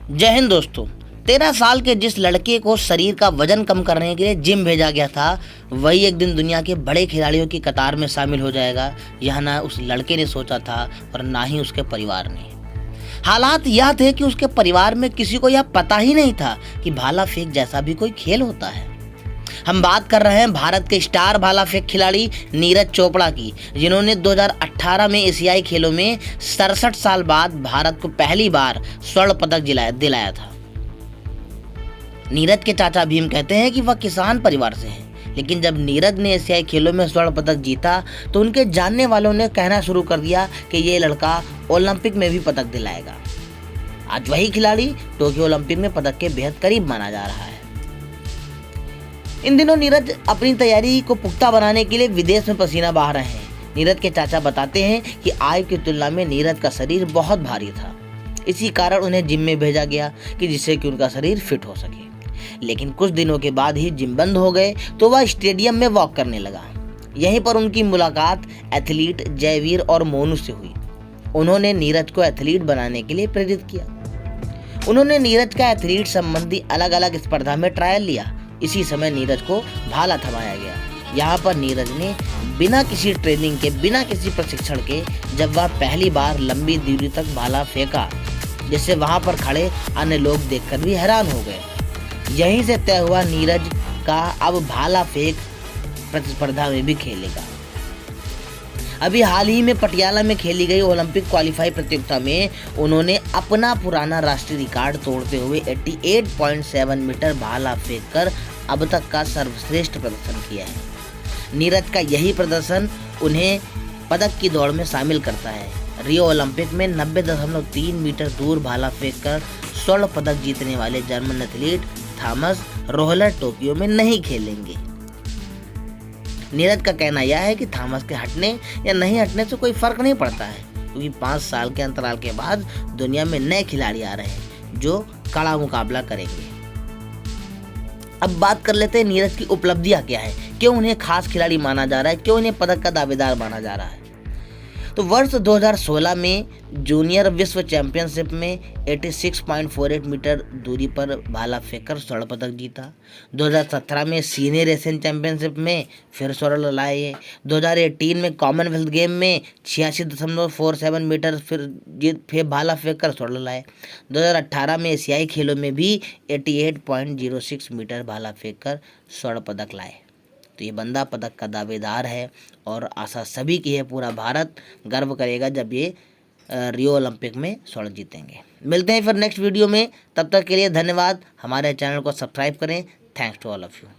जय हिंद दोस्तों। 13 साल के जिस लड़के को शरीर का वजन कम करने के लिए जिम भेजा गया था, वही एक दिन दुनिया के बड़े खिलाड़ियों की कतार में शामिल हो जाएगा। यह ना उस लड़के ने सोचा था और ना ही उसके परिवार ने। हालात यह थे कि उसके परिवार में किसी को यह पता ही नहीं था कि भाला फेंक जैसा भी कोई खेल होता है। हम बात कर रहे हैं भारत के स्टार भाला फेंक खिलाड़ी नीरज चोपड़ा की, जिन्होंने 2018 में एशियाई खेलों में 67 साल बाद भारत को पहली बार स्वर्ण पदक दिलाया था। नीरज के चाचा भीम कहते हैं कि वह किसान परिवार से हैं, लेकिन जब नीरज ने एशियाई खेलों में स्वर्ण पदक जीता तो उनके जानने वालों ने कहना शुरू कर दिया कि ये लड़का ओलंपिक में भी पदक दिलाएगा। आज वही खिलाड़ी टोक्यो ओलंपिक में पदक के बेहद करीब माना जा रहा है। इन दिनों नीरज अपनी तैयारी को पुख्ता बनाने के लिए विदेश में पसीना बहा रहे हैं। नीरज के चाचा बताते हैं कि आय की तुलना में नीरज का शरीर बहुत भारी था। इसी कारण उन्हें जिम में भेजा गया कि जिससे कि उनका शरीर फिट हो सके। लेकिन कुछ दिनों के बाद ही जिम बंद हो गए तो वह स्टेडियम में वॉक करने लगा। यहीं पर उनकी मुलाकात एथलीट जयवीर और मोनू से हुई। उन्होंने नीरज को एथलीट बनाने के लिए प्रेरित किया। उन्होंने नीरज का एथलीट संबंधी अलग अलग स्पर्धा में ट्रायल लिया। इसी समय नीरज को भाला थमाया गया। यहाँ पर नीरज ने बिना किसी ट्रेनिंग के, बिना किसी प्रशिक्षण के, जब वह पहली बार लंबी दूरी तक भाला फेंका, जिससे वहाँ पर खड़े अन्य लोग देखकर भी हैरान हो गए। यहीं से तय हुआ नीरज का अब भाला फेंक प्रतिस्पर्धा में भी खेलेगा। अभी हाल ही में पटियाला में खेली गई ओलंपिक क्वालिफाई प्रतियोगिता में उन्होंने अपना पुराना राष्ट्रीय रिकॉर्ड तोड़ते हुए 88.7 मीटर भाला फेंककर अब तक का सर्वश्रेष्ठ प्रदर्शन किया है। नीरज का यही प्रदर्शन उन्हें पदक की दौड़ में शामिल करता है। रियो ओलंपिक में 90.3 मीटर दूर भाला फेंककर स्वर्ण पदक जीतने वाले जर्मन एथलीट थॉमस रोहलर टोक्यो में नहीं खेलेंगे। नीरज का कहना यह है कि थॉमस के हटने या नहीं हटने से कोई फर्क नहीं पड़ता है, क्योंकि 5 साल के अंतराल के बाद दुनिया में नए खिलाड़ी आ रहे हैं जो कड़ा मुकाबला करेंगे। अब बात कर लेते हैं नीरज की उपलब्धियां क्या है, क्यों उन्हें खास खिलाड़ी माना जा रहा है, क्यों उन्हें पदक का दावेदार माना जा रहा है। तो वर्ष 2016 में जूनियर विश्व चैंपियनशिप में 86.48 मीटर दूरी पर भाला फेंककर स्वर्ण पदक जीता। 2017 में सीनियर एशियन चैंपियनशिप में फिर स्वर्ण लाए। 2018 में कॉमनवेल्थ गेम में 86.47 मीटर फिर भाला फेंककर स्वर्ण लाए। 2018 में एशियाई खेलों में भी 88.06 मीटर भाला फेंककर स्वर्ण पदक लाए। तो ये बंदा पदक का दावेदार है और आशा सभी की है, पूरा भारत गर्व करेगा जब ये रियो ओलंपिक में स्वर्ण जीतेंगे। मिलते हैं फिर नेक्स्ट वीडियो में, तब तक के लिए धन्यवाद। हमारे चैनल को सब्सक्राइब करें। Thanks to all of you.